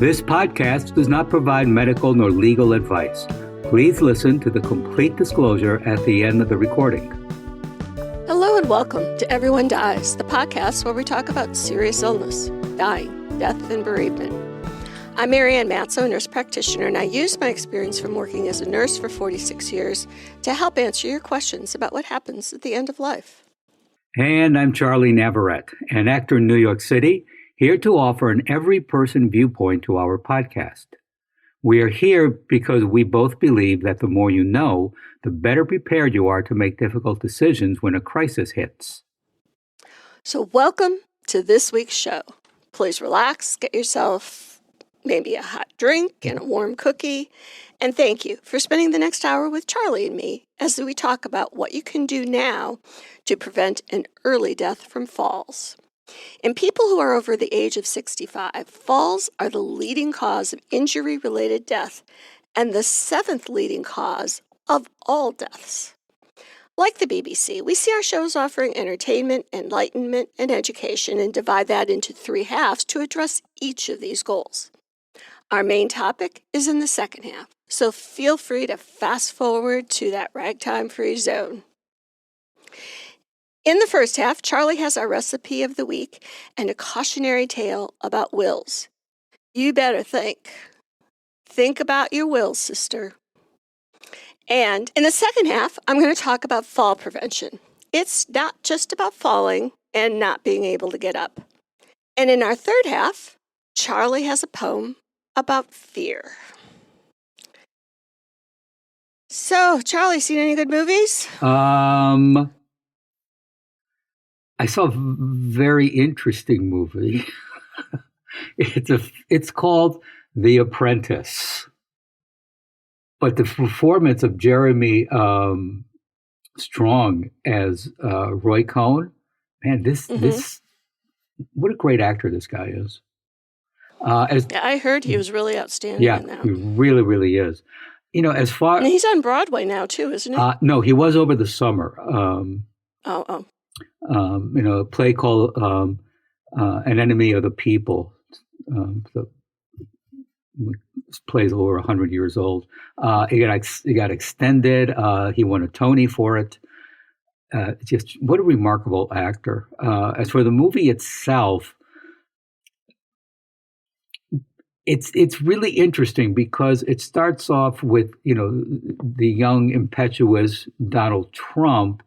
This podcast does not provide medical nor legal advice. Please listen to the complete disclosure at the end of the recording. Hello and welcome to Everyone Dies, the podcast where we talk about serious illness, dying, death, and bereavement. I'm Marianne Matzo, a nurse practitioner, and I use my experience from working as a nurse for 46 years to help answer your questions about what happens at the end of life. And I'm Charlie Navarrete, an actor in New York City, here to offer an every-person viewpoint to our podcast. We are here because we both believe that the more you know, the better prepared you are to make difficult decisions when a crisis hits. So welcome to this week's show. Please relax, get yourself maybe a hot drink and a warm cookie, and thank you for spending the next hour with Charlie and me as we talk about what you can do now to prevent an early death from falls. In people who are over the age of 65, falls are the leading cause of injury-related death and the seventh leading cause of all deaths. Like the BBC, we see our shows offering entertainment, enlightenment, and education and divide that into three halves to address each of these goals. Our main topic is in the second half, so feel free to fast forward to that ragtime-free zone. In the first half, Charlie has our recipe of the week and a cautionary tale about wills. You better think. Think about your wills, sister. And in the second half, I'm going to talk about fall prevention. It's not just about falling and not being able to get up. And in our third half, Charlie has a poem about fear. So, Charlie, seen any good movies? I saw a very interesting movie. It's called The Apprentice. But the performance of Jeremy Strong as Roy Cohn, man, this what a great actor this guy is. I heard he was really outstanding in that. He really, really is. You know, as far... And he's on Broadway now, too, isn't he? No, he was over the summer. A play called An Enemy of the People. This play's over 100 years old. It got extended. He won a Tony for it. Just what a remarkable actor. As for the movie itself, it's really interesting because it starts off with, the young, impetuous Donald Trump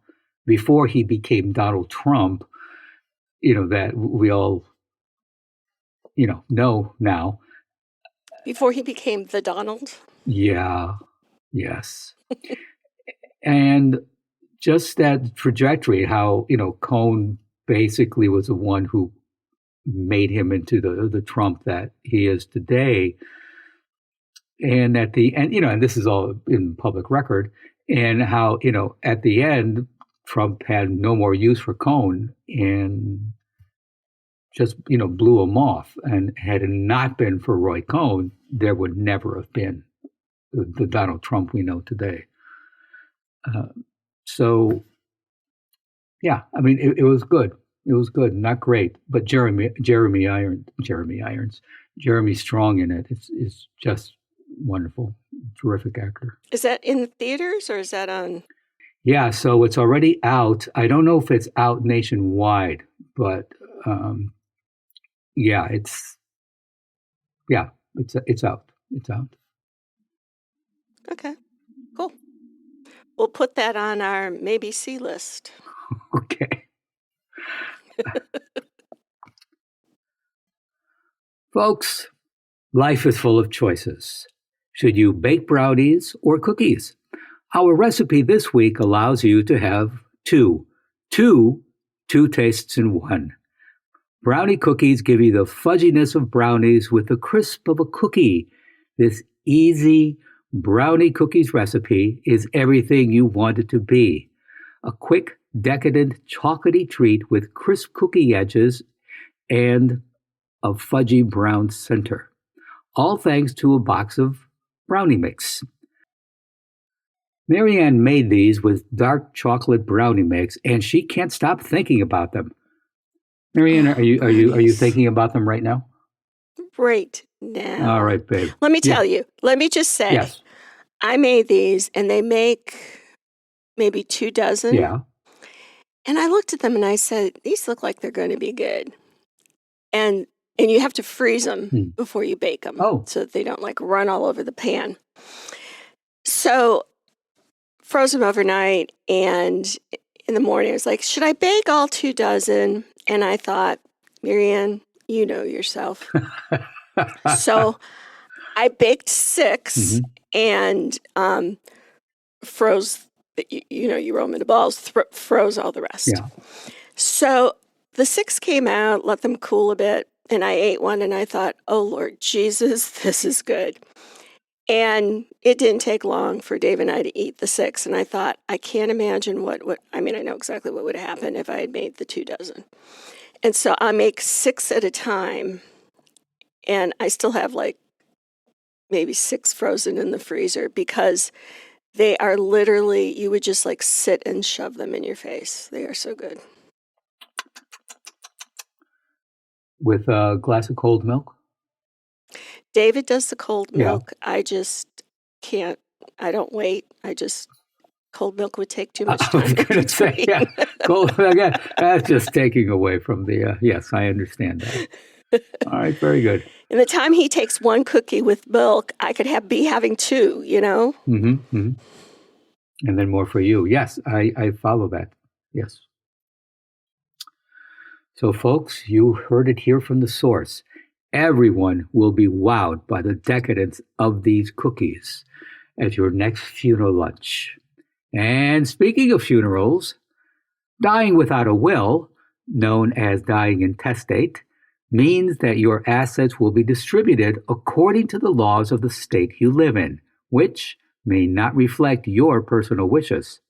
before he became Donald Trump, that we all, know now. Before he became the Donald? Yeah, yes. And just that trajectory, how, Cohn basically was the one who made him into the Trump that he is today. And at the end, and this is all in public record, and how, at the end, Trump had no more use for Cohn and just, blew him off. And had it not been for Roy Cohn, there would never have been the Donald Trump we know today. It was good. It was good, not great. But Jeremy Strong in it is just wonderful, terrific actor. Is that in the theaters or is that on? Yeah, so it's already out. I don't know if it's out nationwide, but it's out. It's out. Okay, cool. We'll put that on our maybe see list. Okay. Folks, life is full of choices. Should you bake brownies or cookies? Our recipe this week allows you to have two tastes in one. Brownie cookies give you the fudginess of brownies with the crisp of a cookie. This easy brownie cookies recipe is everything you want it to be. A quick, decadent, chocolatey treat with crisp cookie edges and a fudgy brown center. All thanks to a box of brownie mix. Marianne made these with dark chocolate brownie mix, and she can't stop thinking about them. Marianne, are you thinking about them right now? right now. All right, babe. Let me tell you. Let me just say. Yes. I made these, and they make maybe 2 dozen. Yeah. And I looked at them and I said, these look like they're going to be good. And you have to freeze them before you bake them. So that they don't like run all over the pan. So froze them overnight, and in the morning I was like, should I bake all 2 dozen? And I thought, Marianne, you know yourself. So I baked 6 and froze, you roll them into balls, froze all the rest. Yeah. So the 6 came out, let them cool a bit, and I ate one, and I thought, oh, Lord Jesus, this is good. And it didn't take long for Dave and I to eat the 6, and I thought, I can't imagine what I know exactly what would happen if I had made the 2 dozen. And so I make 6 at a time, and I still have like maybe 6 frozen in the freezer because they are literally, you would just like sit and shove them in your face. They are so good. With a glass of cold milk? David does the cold milk. Yeah. I just can't. I don't wait. Cold milk would take too much time. I was going to say, yeah, cold milk. That's just taking away from the, yes, I understand that. All right, very good. In the time he takes 1 cookie with milk, I could be having 2, And then more for you. Yes, I follow that. Yes. So, folks, you heard it here from the source. Everyone will be wowed by the decadence of these cookies at your next funeral lunch. And speaking of funerals, dying without a will, known as dying intestate, means that your assets will be distributed according to the laws of the state you live in, which may not reflect your personal wishes.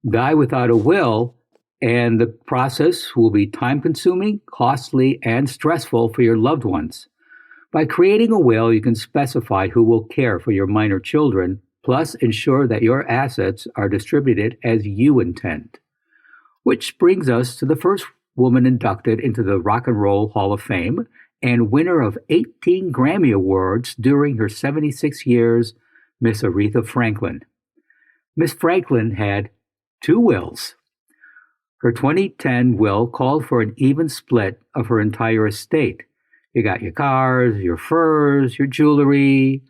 Die without a will, and the process will be time-consuming, costly, and stressful for your loved ones. By creating a will, you can specify who will care for your minor children, plus ensure that your assets are distributed as you intend. Which brings us to the first woman inducted into the Rock and Roll Hall of Fame and winner of 18 Grammy Awards during her 76 years, Miss Aretha Franklin. Miss Franklin had 2 wills. Her 2010 will called for an even split of her entire estate. You got your cars, your furs, your jewelry,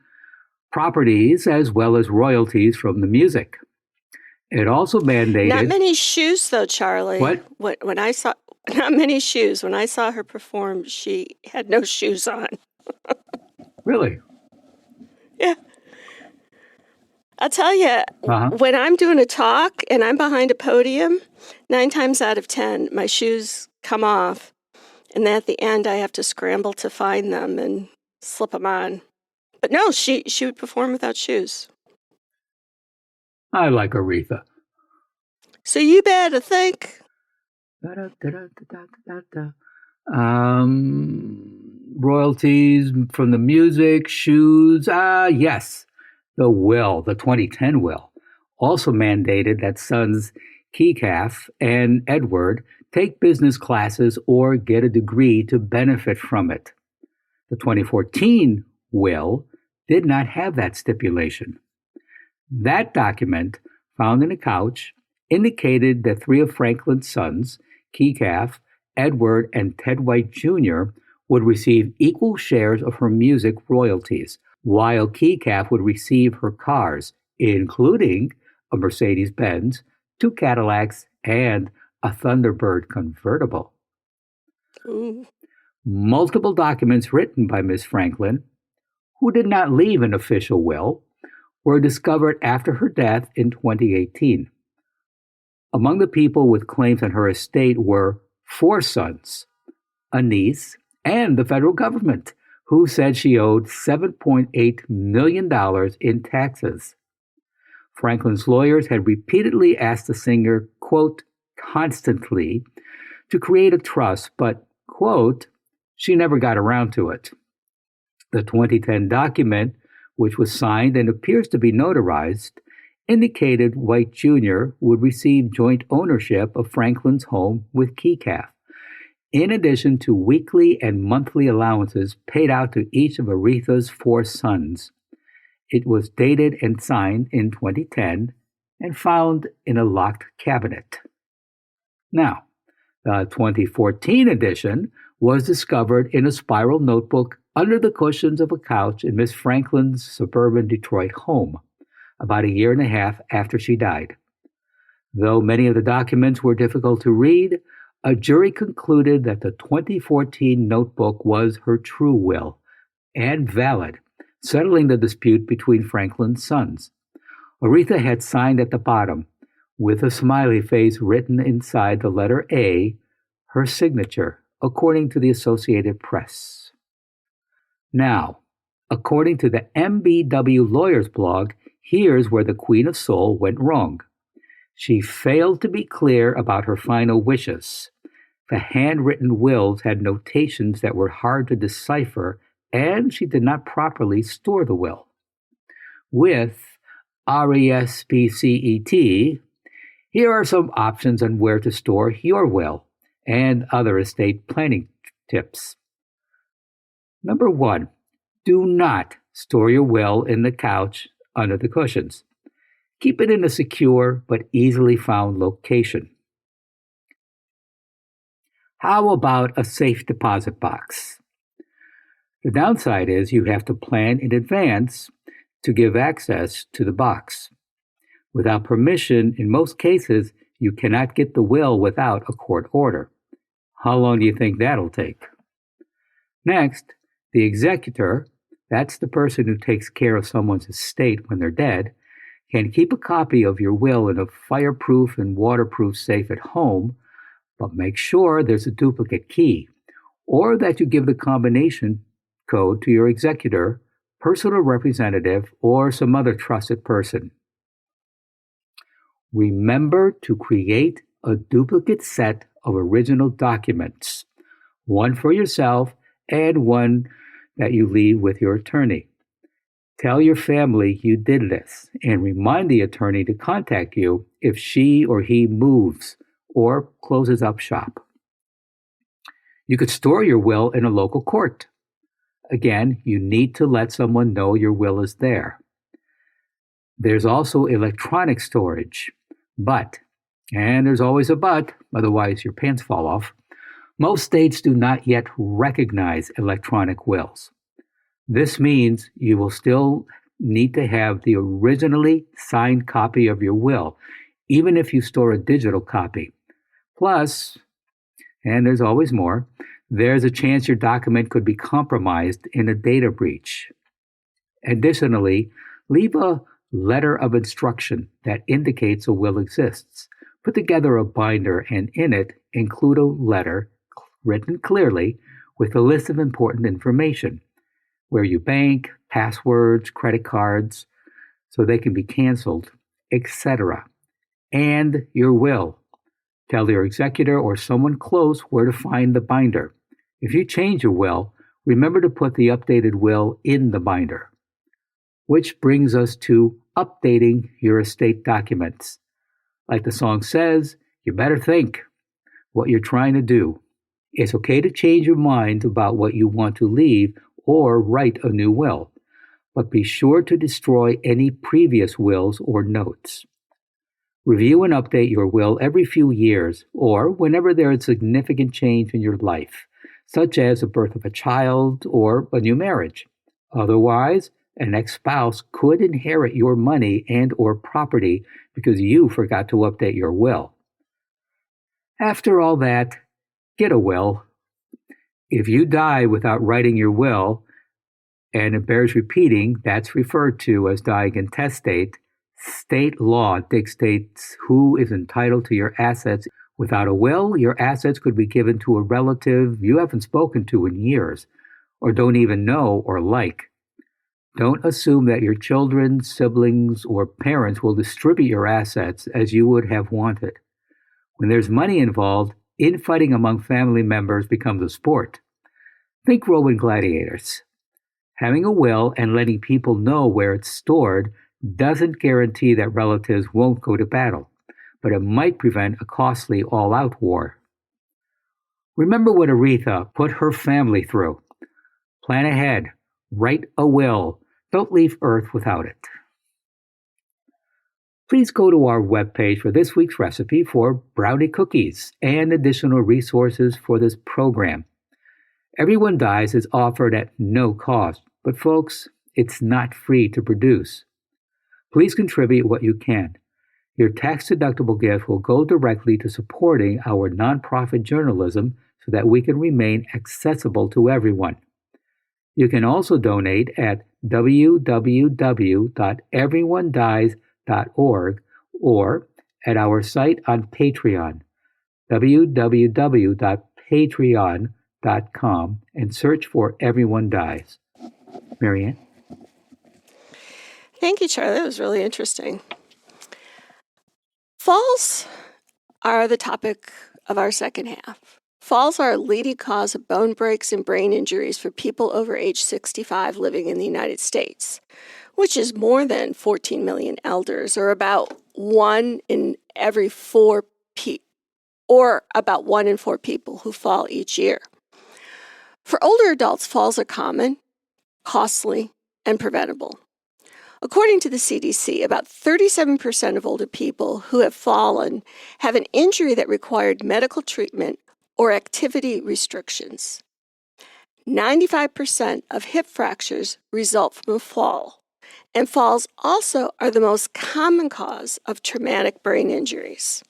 properties, as well as royalties from the music. It also mandated... Not many shoes, though, Charlie. What? When I saw... Not many shoes. When I saw her perform, she had no shoes on. Really? Yeah. I'll tell you, when I'm doing a talk and I'm behind a podium, 9 times out of 10, my shoes come off. And then at the end, I have to scramble to find them and slip them on. But no, she would perform without shoes. I like Aretha. So you better think. Royalties from the music, shoes. Yes. The will, the 2010 will, also mandated that sons Keekaf and Edward take business classes or get a degree to benefit from it. The 2014 will did not have that stipulation. That document, found in a couch, indicated that 3 of Franklin's sons, Keekaf, Edward, and Ted White Jr., would receive equal shares of her music royalties, while Keekaf would receive her cars, including a Mercedes-Benz, 2 Cadillacs, and a Thunderbird convertible. Ooh. Multiple documents written by Miss Franklin, who did not leave an official will, were discovered after her death in 2018. Among the people with claims on her estate were 4 sons, a niece, and the federal government, who said she owed $7.8 million in taxes. Franklin's lawyers had repeatedly asked the singer, quote, constantly, to create a trust, but, quote, she never got around to it. The 2010 document, which was signed and appears to be notarized, indicated White Jr. would receive joint ownership of Franklin's home with Keekaf, in addition to weekly and monthly allowances paid out to each of Aretha's 4 sons. It was dated and signed in 2010 and found in a locked cabinet. Now, the 2014 edition was discovered in a spiral notebook under the cushions of a couch in Miss Franklin's suburban Detroit home, about a year and a half after she died. Though many of the documents were difficult to read, a jury concluded that the 2014 notebook was her true will and valid, settling the dispute between Franklin's sons. Aretha had signed at the bottom, with a smiley face written inside the letter A, her signature, according to the Associated Press. Now, according to the MBW Lawyers blog, here's where the Queen of Soul went wrong. She failed to be clear about her final wishes. The handwritten wills had notations that were hard to decipher, and she did not properly store the will. With RESPCET, here are some options on where to store your will and other estate planning tips. Number 1, do not store your will in the couch under the cushions. Keep it in a secure but easily found location. How about a safe deposit box? The downside is you have to plan in advance to give access to the box. Without permission, in most cases, you cannot get the will without a court order. How long do you think that'll take? Next, the executor, that's the person who takes care of someone's estate when they're dead, can keep a copy of your will in a fireproof and waterproof safe at home, but make sure there's a duplicate key, or that you give the combination code to your executor, personal representative, or some other trusted person. Remember to create a duplicate set of original documents, one for yourself and one that you leave with your attorney. Tell your family you did this and remind the attorney to contact you if she or he moves or closes up shop. You could store your will in a local court. Again, you need to let someone know your will is there. There's also electronic storage, but, and there's always a but, otherwise your pants fall off, most states do not yet recognize electronic wills. This means you will still need to have the originally signed copy of your will, even if you store a digital copy. Plus, and there's always more, there's a chance your document could be compromised in a data breach. Additionally, leave a letter of instruction that indicates a will exists. Put together a binder and in it include a letter written clearly with a list of important information, where you bank, passwords, credit cards, so they can be canceled, etc. And your will. Tell your executor or someone close where to find the binder. If you change your will, remember to put the updated will in the binder. Which brings us to updating your estate documents. Like the song says, you better think what you're trying to do. It's okay to change your mind about what you want to leave or write a new will, but be sure to destroy any previous wills or notes. Review and update your will every few years or whenever there is significant change in your life, such as the birth of a child or a new marriage. Otherwise, an ex-spouse could inherit your money and or property because you forgot to update your will. After all that, get a will. If you die without writing your will, and it bears repeating, that's referred to as dying intestate, state law dictates who is entitled to your assets. Without a will, your assets could be given to a relative you haven't spoken to in years, or don't even know or like. Don't assume that your children, siblings, or parents will distribute your assets as you would have wanted. When there's money involved, infighting among family members becomes a sport. Think Roman gladiators. Having a will and letting people know where it's stored doesn't guarantee that relatives won't go to battle, but it might prevent a costly all-out war. Remember what Aretha put her family through. Plan ahead. Write a will. Don't leave Earth without it. Please go to our webpage for this week's recipe for brownie cookies and additional resources for this program. Everyone Dies is offered at no cost, but folks, it's not free to produce. Please contribute what you can. Your tax-deductible gift will go directly to supporting our nonprofit journalism so that we can remain accessible to everyone. You can also donate at www.everyonedies.org or at our site on Patreon, www.patreon.com, and search for Everyone Dies. Marianne? Thank you, Charlie. That was really interesting. Falls are the topic of our second half. Falls are a leading cause of bone breaks and brain injuries for people over age 65 living in the United States, which is more than 14 million elders, or about 1 in 4 people who fall each year. For older adults, falls are common, costly, and preventable. According to the CDC, about 37% of older people who have fallen have an injury that required medical treatment or activity restrictions. 95% of hip fractures result from a fall, and falls also are the most common cause of traumatic brain injuries.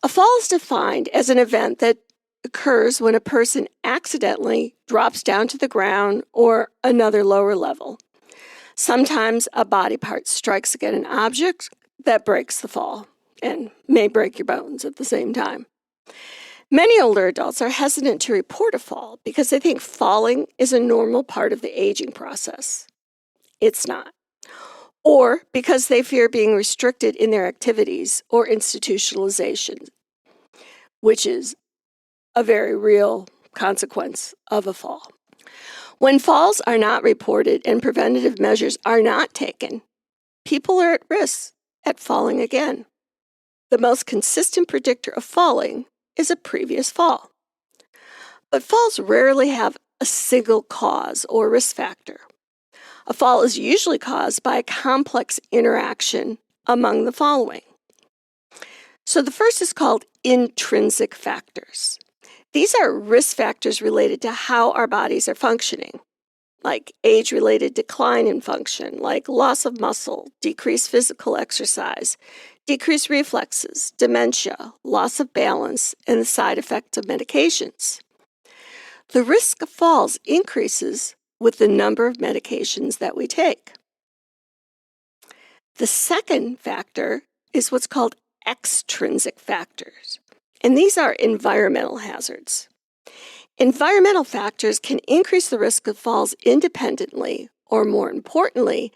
A fall is defined as an event that occurs when a person accidentally drops down to the ground or another lower level. Sometimes a body part strikes against an object that breaks the fall and may break your bones at the same time. Many older adults are hesitant to report a fall because they think falling is a normal part of the aging process. It's not. Or because they fear being restricted in their activities or institutionalization, which is a very real consequence of a fall. When falls are not reported and preventative measures are not taken, people are at risk at falling again. The most consistent predictor of falling is a previous fall. But falls rarely have a single cause or risk factor. A fall is usually caused by a complex interaction among the following. So the first is called intrinsic factors. These are risk factors related to how our bodies are functioning, like age-related decline in function, like loss of muscle, decreased physical exercise, decreased reflexes, dementia, loss of balance, and the side effects of medications. The risk of falls increases with the number of medications that we take. The second factor is what's called extrinsic factors, and these are environmental hazards. Environmental factors can increase the risk of falls independently, or more importantly,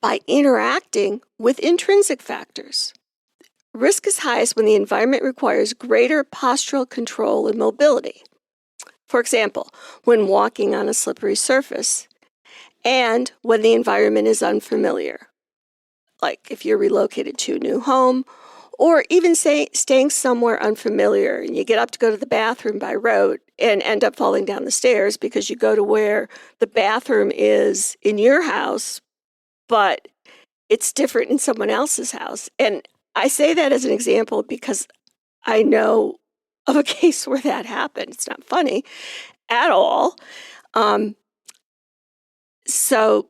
by interacting with intrinsic factors. Risk is highest when the environment requires greater postural control and mobility. For example, when walking on a slippery surface, and when the environment is unfamiliar, like if you're relocated to a new home, or even staying somewhere unfamiliar and you get up to go to the bathroom by road and end up falling down the stairs because you go to where the bathroom is in your house, but it's different in someone else's house. And I say that as an example because I know of a case where that happened. It's not funny at all. So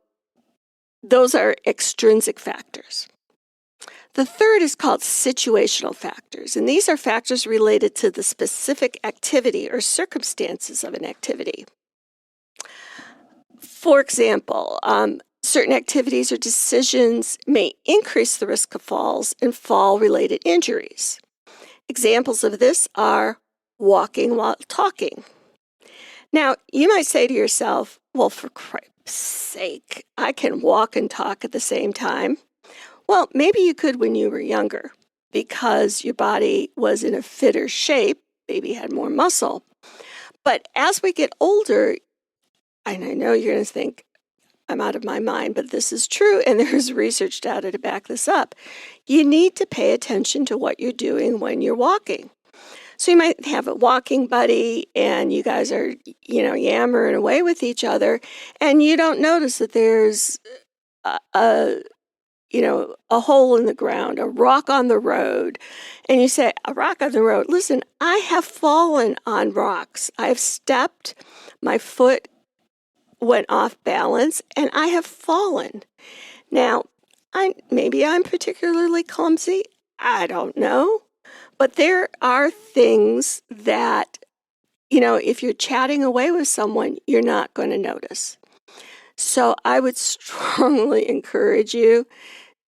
those are extrinsic factors. The third is called situational factors, and these are factors related to the specific activity or circumstances of an activity. For example, certain activities or decisions may increase the risk of falls and fall-related injuries. Examples of this are walking while talking. Now, you might say to yourself, well, for Christ's sake, I can walk and talk at the same time. Well, maybe you could when you were younger because your body was in a fitter shape, maybe had more muscle. But as we get older, and I know you're going to think I'm out of my mind, but this is true, and there's research data to back this up. You need to pay attention to what you're doing when you're walking. So you might have a walking buddy and you guys are, yammering away with each other, and you don't notice that there's a hole in the ground, a rock on the road. And you say, a rock on the road. Listen, I have fallen on rocks. I have stepped, my foot went off balance, and I have fallen. Now, maybe I'm particularly clumsy. I don't know. But there are things that, if you're chatting away with someone, you're not going to notice. So I would strongly encourage you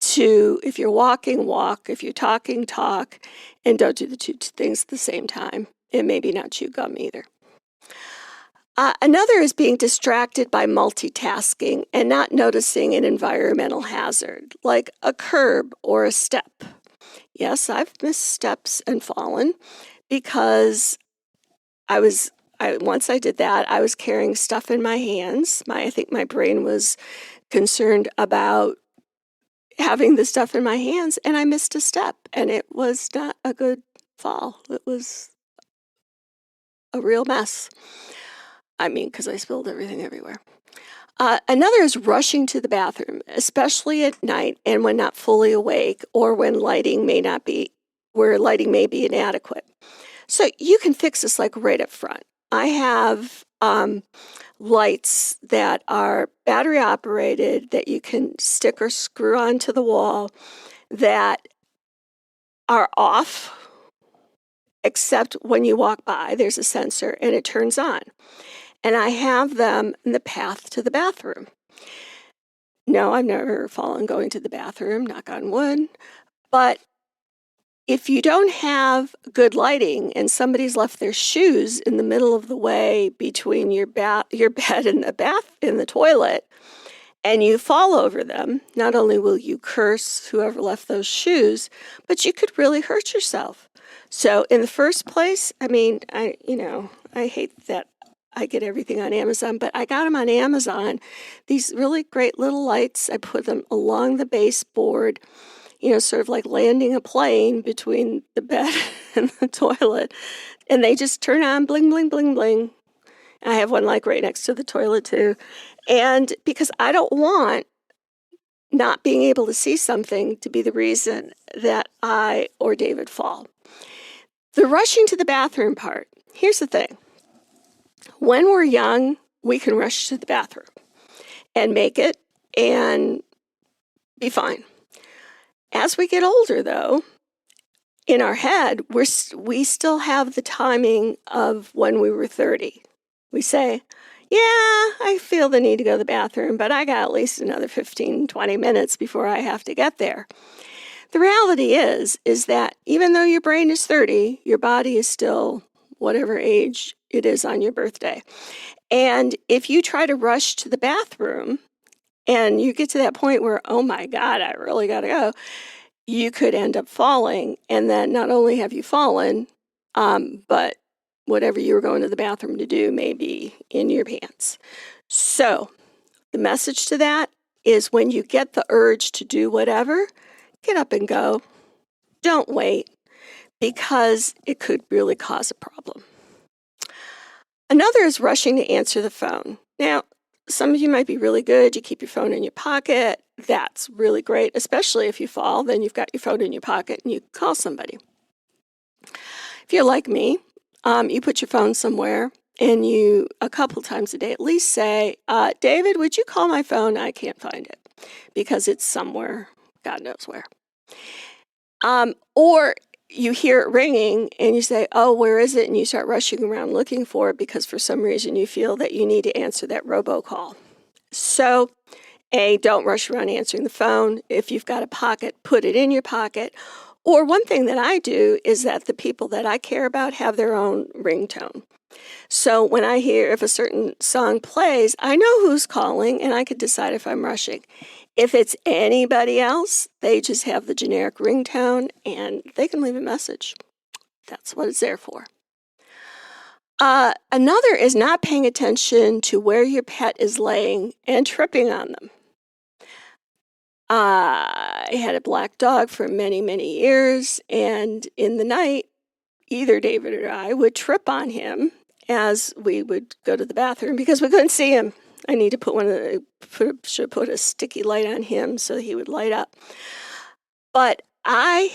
to, if you're walking, walk. If you're talking, talk. And don't do the two things at the same time. And maybe not chew gum either. Another is being distracted by multitasking and not noticing an environmental hazard, like a curb or a step. Yes, I've missed steps and fallen because once I did that, I was carrying stuff in my hands. I think my brain was concerned about having the stuff in my hands, and I missed a step, and it was not a good fall. It was a real mess. Because I spilled everything everywhere. Another is rushing to the bathroom, especially at night and when not fully awake or when lighting may be inadequate. So you can fix this like right up front. I have lights that are battery operated that you can stick or screw onto the wall that are off, except when you walk by, there's a sensor and it turns on. And I have them in the path to the bathroom. No, I've never fallen going to the bathroom, knock on wood. But if you don't have good lighting and somebody's left their shoes in the middle of the way between your bed and the toilet, and you fall over them, not only will you curse whoever left those shoes, but you could really hurt yourself. So in the first place, I hate that I get everything on Amazon, but I got them on Amazon. These really great little lights. I put them along the baseboard, sort of like landing a plane between the bed and the toilet. And they just turn on, bling, bling, bling, bling. I have one like right next to the toilet too. And because I don't want not being able to see something to be the reason that I or David fall. The rushing to the bathroom part. Here's the thing. When we're young, we can rush to the bathroom and make it and be fine. As we get older, though, in our head, we still have the timing of when we were 30. We say, yeah, I feel the need to go to the bathroom, but I got at least another 15, 20 minutes before I have to get there. The reality is that even though your brain is 30, your body is still whatever age it is on your birthday. And if you try to rush to the bathroom and you get to that point where, oh my God, I really got to go, you could end up falling. And then not only have you fallen, but whatever you were going to the bathroom to do may be in your pants. So the message to that is when you get the urge to do whatever, get up and go. Don't wait, because it could really cause a problem. Another is rushing to answer the phone. Now, some of you might be really good. You keep your phone in your pocket. That's really great, especially if you fall. Then you've got your phone in your pocket and you call somebody. If you're like me, you put your phone somewhere and you, a couple times a day at least, say, David, would you call my phone? I can't find it because it's somewhere, God knows where. Or you hear it ringing and you say, oh, where is it? And you start rushing around looking for it because for some reason you feel that you need to answer that robocall. So, don't rush around answering the phone. If you've got a pocket, put it in your pocket. Or one thing that I do is that the people that I care about have their own ringtone. So when I hear if a certain song plays, I know who's calling and I could decide if I'm rushing. If it's anybody else, they just have the generic ringtone and they can leave a message. That's what it's there for. Another is not paying attention to where your pet is laying and tripping on them. I had a black dog for many, many years, and in the night, either David or I would trip on him as we would go to the bathroom because we couldn't see him. I need to should put a sticky light on him so he would light up. But I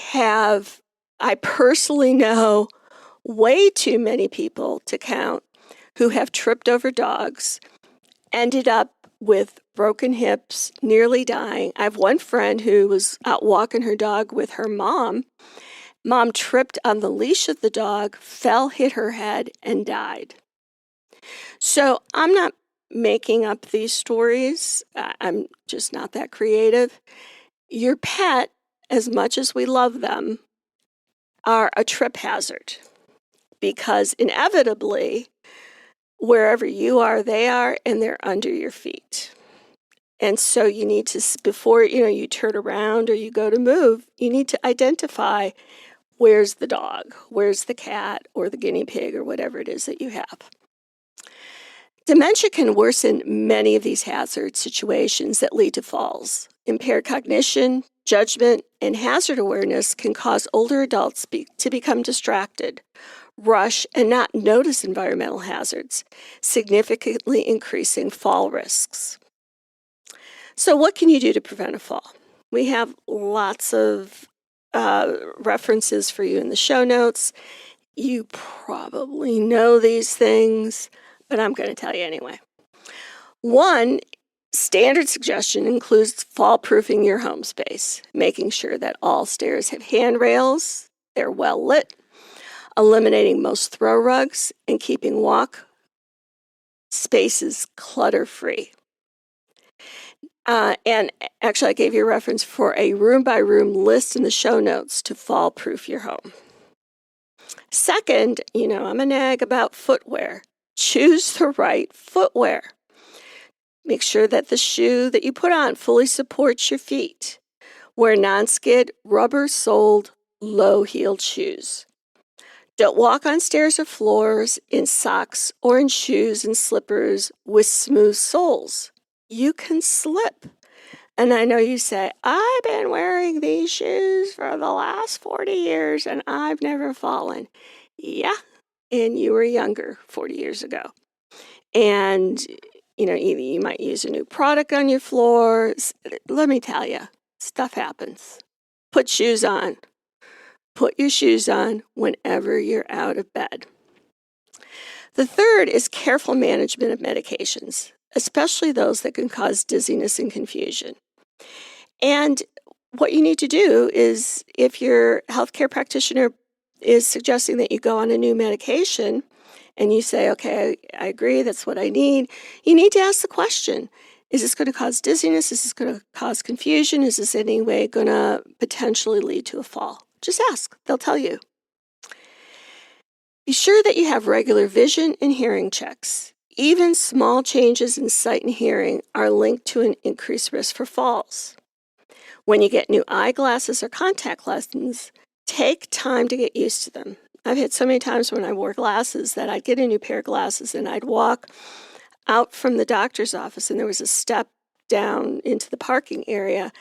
personally know way too many people to count who have tripped over dogs, ended up with broken hips, nearly dying. I have one friend who was out walking her dog with her mom. Mom tripped on the leash of the dog, fell, hit her head, and died. So I'm not making up these stories. I'm just not that creative. Your pet, as much as we love them, are a trip hazard because inevitably, wherever you are, they are, and they're under your feet. And so you need to, before you turn around or you go to move, you need to identify where's the dog, where's the cat or the guinea pig or whatever it is that you have. Dementia can worsen many of these hazard situations that lead to falls. Impaired cognition, judgment, and hazard awareness can cause older adults to become distracted, rush, and not notice environmental hazards, significantly increasing fall risks. So what can you do to prevent a fall? We have lots of references for you in the show notes. You probably know these things, but I'm going to tell you anyway. One standard suggestion includes fall-proofing your home space, making sure that all stairs have handrails, they're well lit, eliminating most throw rugs, and keeping walk spaces clutter-free. And actually, I gave you a reference for a room-by-room list in the show notes to fall-proof your home. Second, I'm a nag about footwear. Choose the right footwear. Make sure that the shoe that you put on fully supports your feet. Wear non-skid, rubber-soled, low-heeled shoes. Don't walk on stairs or floors in socks or in shoes and slippers with smooth soles. You can slip. And I know you say, I've been wearing these shoes for the last 40 years and I've never fallen. Yeah, and you were younger 40 years ago. And, either you might use a new product on your floor. Let me tell you, stuff happens. Put shoes on. Put your shoes on whenever you're out of bed. The third is careful management of medications, especially those that can cause dizziness and confusion. And what you need to do is, if your healthcare practitioner is suggesting that you go on a new medication and you say, okay, I agree, that's what I need, you need to ask the question, is this going to cause dizziness? Is this going to cause confusion? Is this in any way going to potentially lead to a fall? Just ask. They'll tell you. Be sure that you have regular vision and hearing checks. Even small changes in sight and hearing are linked to an increased risk for falls. When you get new eyeglasses or contact lenses, take time to get used to them. I've had so many times when I wore glasses that I'd get a new pair of glasses and I'd walk out from the doctor's office and there was a step down into the parking area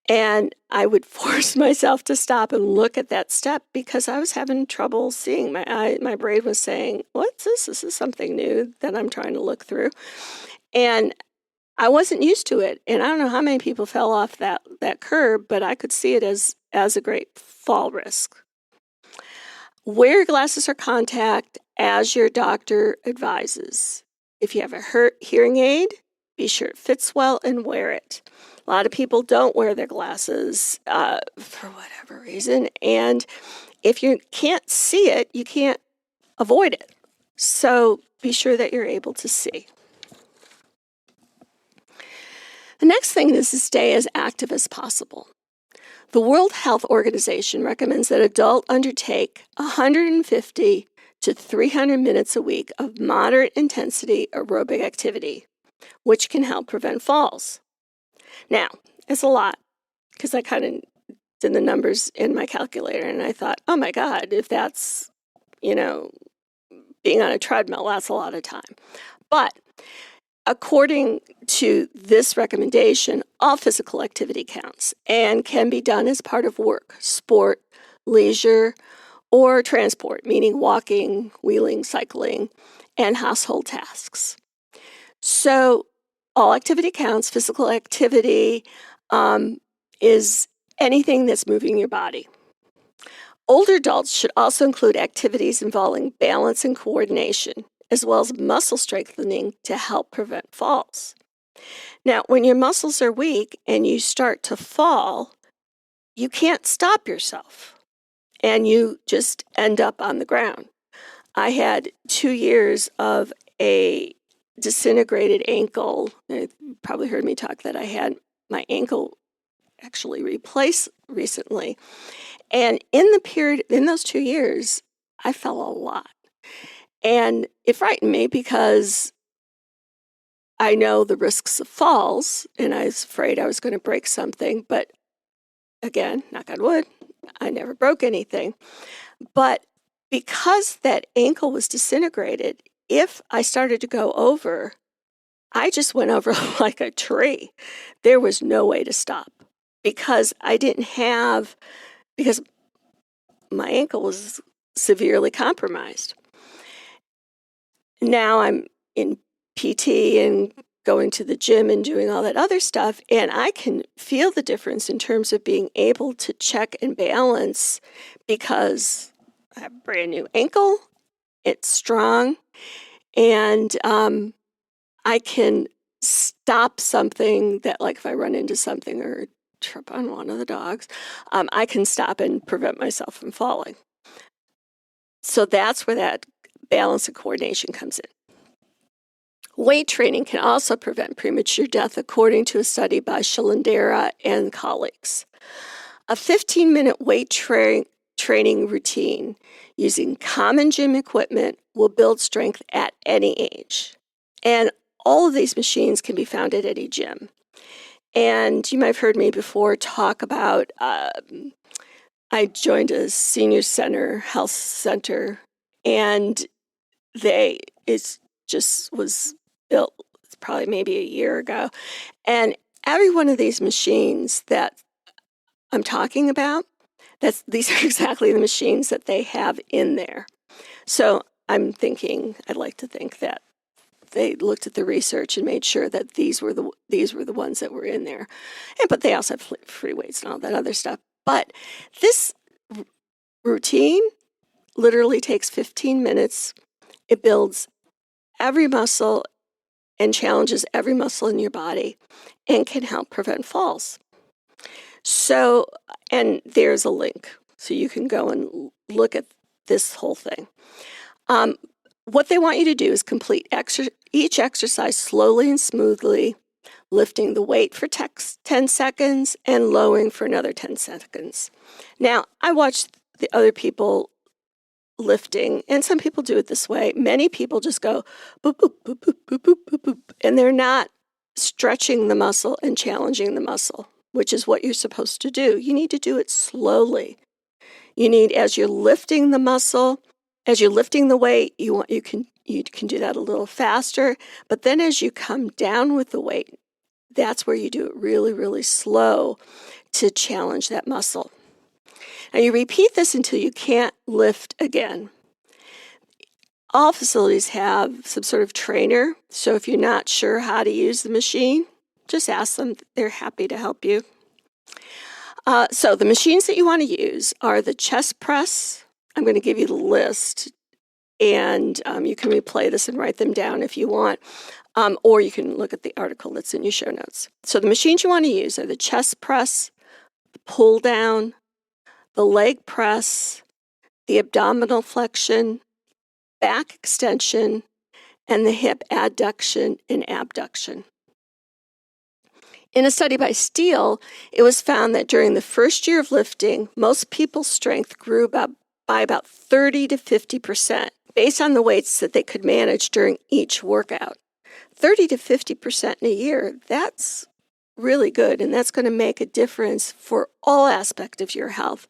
and I would force myself to stop and look at that step because I was having trouble seeing. My brain was saying, what's this? This is something new that I'm trying to look through. And I wasn't used to it. And I don't know how many people fell off that curb, but I could see it as a great fall risk. Wear your glasses or contact as your doctor advises. If you have a hearing aid, be sure it fits well and wear it. A lot of people don't wear their glasses for whatever reason. And if you can't see it, you can't avoid it. So be sure that you're able to see. The next thing is to stay as active as possible. The World Health Organization recommends that adults undertake 150 to 300 minutes a week of moderate intensity aerobic activity, which can help prevent falls. Now, it's a lot because I kind of did the numbers in my calculator and I thought, oh my God, if that's, being on a treadmill, that's a lot of time. But according to this recommendation, all physical activity counts and can be done as part of work, sport, leisure, or transport, meaning walking, wheeling, cycling, and household tasks. So all activity counts. Physical activity is anything that's moving your body. Older adults should also include activities involving balance and coordination, as well as muscle strengthening to help prevent falls. Now, when your muscles are weak and you start to fall, you can't stop yourself, and you just end up on the ground. I had 2 years of a disintegrated ankle. You probably heard me talk that I had my ankle actually replaced recently. And in those 2 years, I fell a lot. And it frightened me because I know the risks of falls, and I was afraid I was going to break something. But again, knock on wood, I never broke anything. But because that ankle was disintegrated, if I started to go over, I just went over like a tree. There was no way to stop because because my ankle was severely compromised. Now I'm in PT and going to the gym and doing all that other stuff, and I can feel the difference in terms of being able to check and balance because I have a brand new ankle, it's strong, and I can stop something that, like if I run into something or trip on one of the dogs, I can stop and prevent myself from falling. So that's where that balance and coordination comes in. Weight training can also prevent premature death, according to a study by Shilandera and colleagues. A 15-minute weight training routine using common gym equipment will build strength at any age. And all of these machines can be found at any gym. And you might have heard me before talk about, I joined a senior center, health center, and was built probably maybe a year ago. And every one of these machines that I'm talking about, these are exactly the machines that they have in there. So I'd like to think that they looked at the research and made sure that these were the ones that were in there. But they also have free weights and all that other stuff. But this routine literally takes 15 minutes. It builds every muscle and challenges every muscle in your body and can help prevent falls. So, and there's a link. So you can go and look at this whole thing. What they want you to do is complete each exercise slowly and smoothly, lifting the weight for 10 seconds and lowering for another 10 seconds. Now, I watched the other people lifting, and some people do it this way. Many people just go boop, boop, boop, boop, boop, boop, boop, boop, and they're not stretching the muscle and challenging the muscle, which is what you're supposed to do. You need to do it slowly. As you're lifting the muscle, as you're lifting the weight, you can do that a little faster, but then as you come down with the weight, that's where you do it really, really slow to challenge that muscle. Now you repeat this until you can't lift again. All facilities have some sort of trainer, so if you're not sure how to use the machine, just ask them. They're happy to help you. So the machines that you want to use are the chest press. I'm going to give you the list, and you can replay this and write them down if you want, or you can look at the article that's in your show notes. So the machines you want to use are the chest press, the pull down, the leg press, the abdominal flexion, back extension, and the hip adduction and abduction. In a study by Steele, it was found that during the first year of lifting, most people's strength grew by about 30 to 50% based on the weights that they could manage during each workout. 30 to 50% in a year, that's really good, and that's going to make a difference for all aspects of your health,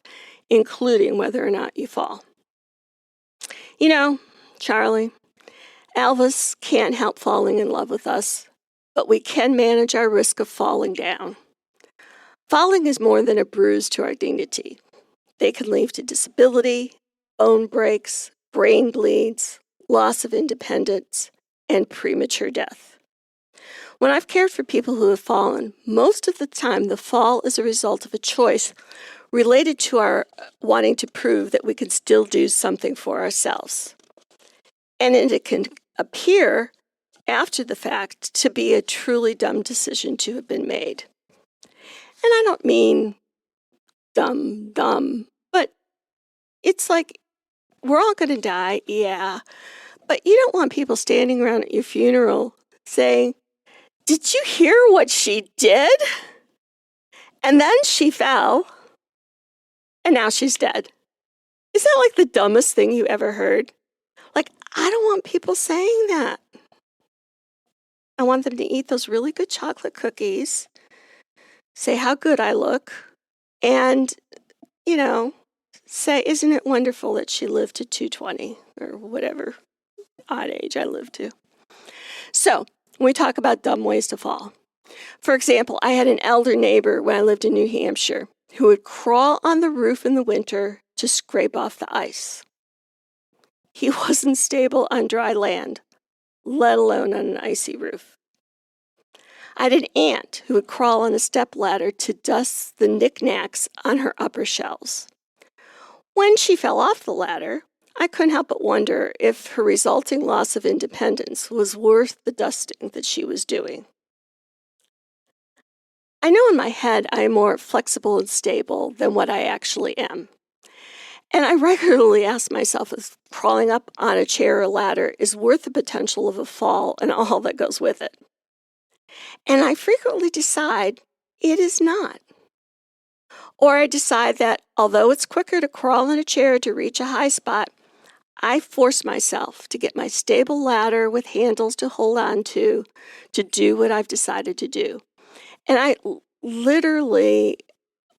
including whether or not you fall. Charlie, Elvis can't help falling in love with us, but we can manage our risk of falling down. Falling is more than a bruise to our dignity. They can lead to disability, bone breaks, brain bleeds, loss of independence, and premature death. When I've cared for people who have fallen, most of the time the fall is a result of a choice related to our wanting to prove that we can still do something for ourselves. And it can appear after the fact to be a truly dumb decision to have been made. And I don't mean dumb, but it's like, we're all going to die, yeah, but you don't want people standing around at your funeral saying, "Did you hear what she did? And then she fell, and now she's dead." Is that like the dumbest thing you ever heard? Like, I don't want people saying that. I want them to eat those really good chocolate cookies, say how good I look, and, say, "Isn't it wonderful that she lived to 220 or whatever odd age I lived to?" So, we talk about dumb ways to fall. For example, I had an elder neighbor when I lived in New Hampshire who would crawl on the roof in the winter to scrape off the ice. He wasn't stable on dry land, let alone on an icy roof. I had an aunt who would crawl on a stepladder to dust the knickknacks on her upper shelves. When she fell off the ladder, I couldn't help but wonder if her resulting loss of independence was worth the dusting that she was doing. I know in my head I am more flexible and stable than what I actually am. And I regularly ask myself if crawling up on a chair or ladder is worth the potential of a fall and all that goes with it. And I frequently decide it is not. Or I decide that although it's quicker to crawl in a chair to reach a high spot, I force myself to get my stable ladder with handles to hold on to do what I've decided to do. And I literally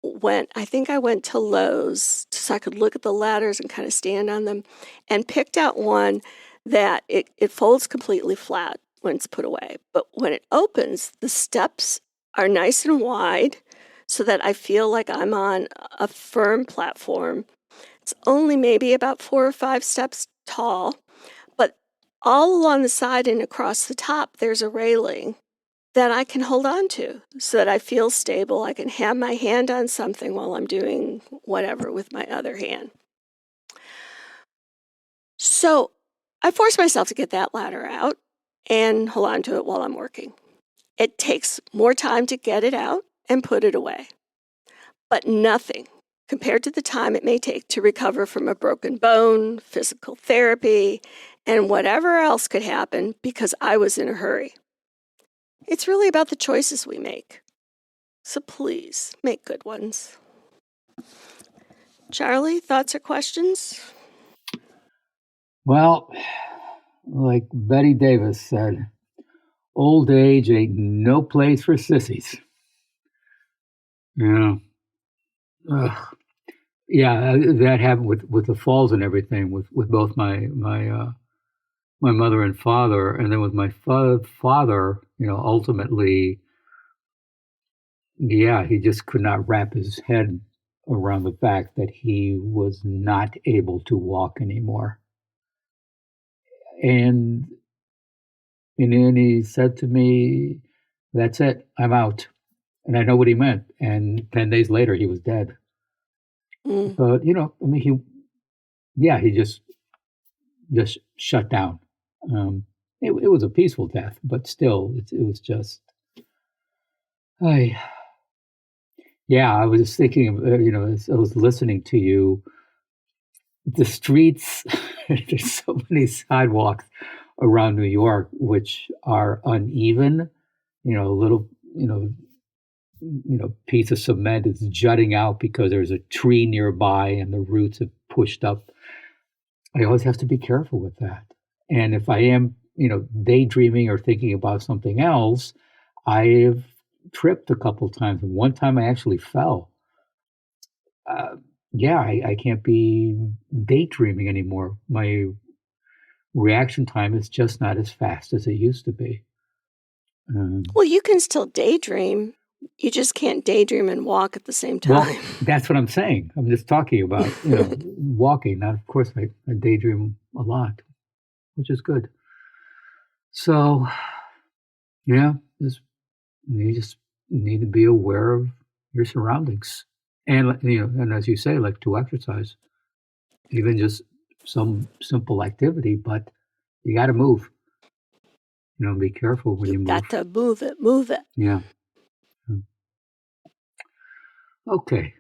I went to Lowe's so I could look at the ladders and kind of stand on them, and picked out one that it folds completely flat when it's put away. But when it opens, the steps are nice and wide so that I feel like I'm on a firm platform. It's only maybe about 4 or 5 steps tall, but all along the side and across the top, there's a railing that I can hold on to so that I feel stable. I can have my hand on something while I'm doing whatever with my other hand. So I force myself to get that ladder out and hold on to it while I'm working. It takes more time to get it out and put it away, but nothing compared to the time it may take to recover from a broken bone, physical therapy, and whatever else could happen because I was in a hurry. It's really about the choices we make. So please, make good ones. Charlie, thoughts or questions? Well, like Betty Davis said, old age ain't no place for sissies. Yeah. Yeah, that happened with the falls and everything, with both my mother and father, and then with my father, ultimately, yeah, he just could not wrap his head around the fact that he was not able to walk anymore. And then he said to me, "That's it, I'm out." And I know what he meant. And 10 days later, he was dead. But, he just shut down. It was a peaceful death, but still, it was just, I was just thinking of, as I was listening to you, the streets, there's so many sidewalks around New York, which are uneven, a little, piece of cement is jutting out because there's a tree nearby and the roots have pushed up. I always have to be careful with that. And if I am, daydreaming or thinking about something else, I've tripped a couple of times. And one time I actually fell. I can't be daydreaming anymore. My reaction time is just not as fast as it used to be. Well, you can still daydream. You just can't daydream and walk at the same time. Well, that's what I'm saying. I'm just talking about, walking. Now, of course, I daydream a lot, which is good. So, yeah, you just need to be aware of your surroundings. And, and as you say, like to exercise, even just some simple activity, but you got to move. Be careful when you move. Got to move it. Yeah. Okay.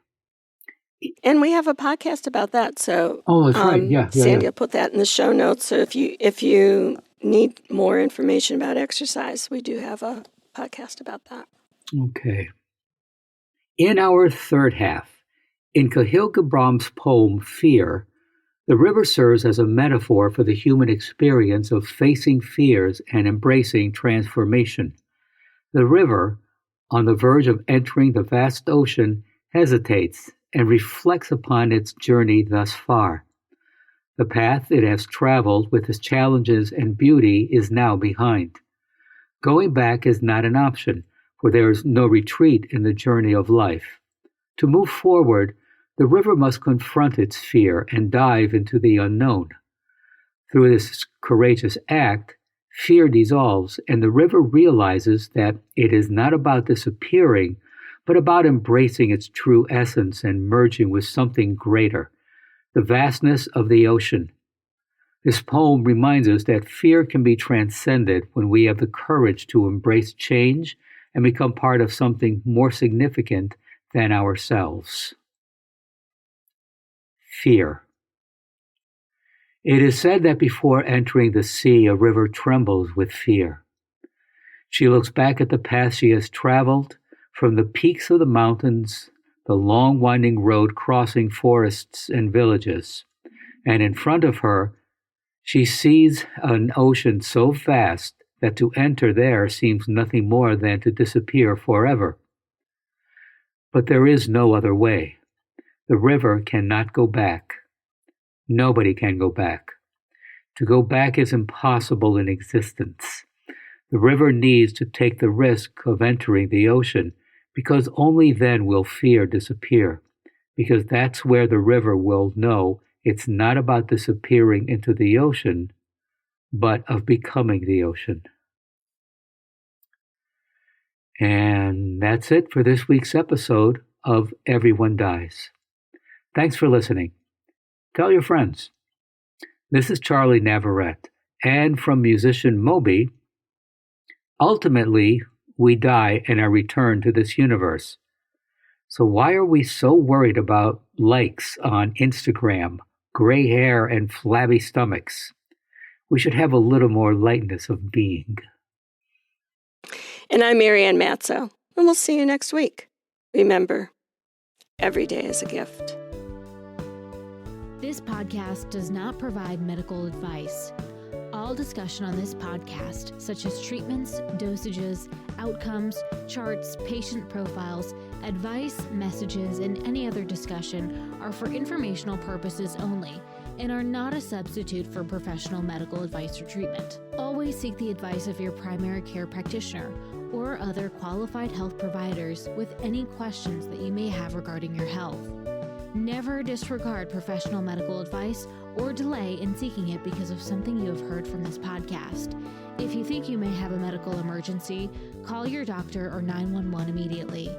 And we have a podcast about that. So, that's right. Yeah. Sandy will put that in the show notes. So if you need more information about exercise, we do have a podcast about that. Okay. In our third half, in Kahlil Gabran's poem Fear, the river serves as a metaphor for the human experience of facing fears and embracing transformation. The river, on the verge of entering the vast ocean, hesitates and reflects upon its journey thus far. The path it has traveled with its challenges and beauty is now behind. Going back is not an option, for there is no retreat in the journey of life. To move forward, the river must confront its fear and dive into the unknown. Through this courageous act, fear dissolves, and the river realizes that it is not about disappearing, but about embracing its true essence and merging with something greater, the vastness of the ocean. This poem reminds us that fear can be transcended when we have the courage to embrace change and become part of something more significant than ourselves. Fear. It is said that before entering the sea, a river trembles with fear. She looks back at the path she has traveled, from the peaks of the mountains, the long winding road crossing forests and villages, and in front of her, she sees an ocean so vast that to enter there seems nothing more than to disappear forever. But there is no other way. The river cannot go back. Nobody can go back. To go back is impossible in existence. The river needs to take the risk of entering the ocean, because only then will fear disappear, because that's where the river will know it's not about disappearing into the ocean, but of becoming the ocean. And that's it for this week's episode of Everyone Dies. Thanks for listening. Tell your friends. This is Charlie Navarrete, and from musician Moby, ultimately, we die and are returned to this universe. So why are we so worried about likes on Instagram, gray hair, and flabby stomachs? We should have a little more lightness of being. And I'm Marianne Matzo, and we'll see you next week. Remember, every day is a gift. This podcast does not provide medical advice. All discussion on this podcast, such as treatments, dosages, outcomes, charts, patient profiles, advice, messages, and any other discussion are for informational purposes only and are not a substitute for professional medical advice or treatment. Always seek the advice of your primary care practitioner or other qualified health providers with any questions that you may have regarding your health. Never disregard professional medical advice or delay in seeking it because of something you have heard from this podcast. If you think you may have a medical emergency, call your doctor or 911 immediately.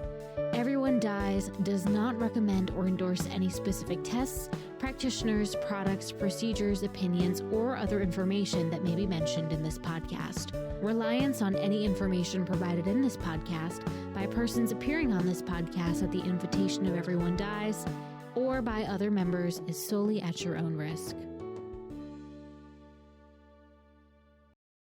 Everyone Dies does not recommend or endorse any specific tests, practitioners, products, procedures, opinions, or other information that may be mentioned in this podcast. Reliance on any information provided in this podcast by persons appearing on this podcast at the invitation of Everyone Dies or by other members is solely at your own risk.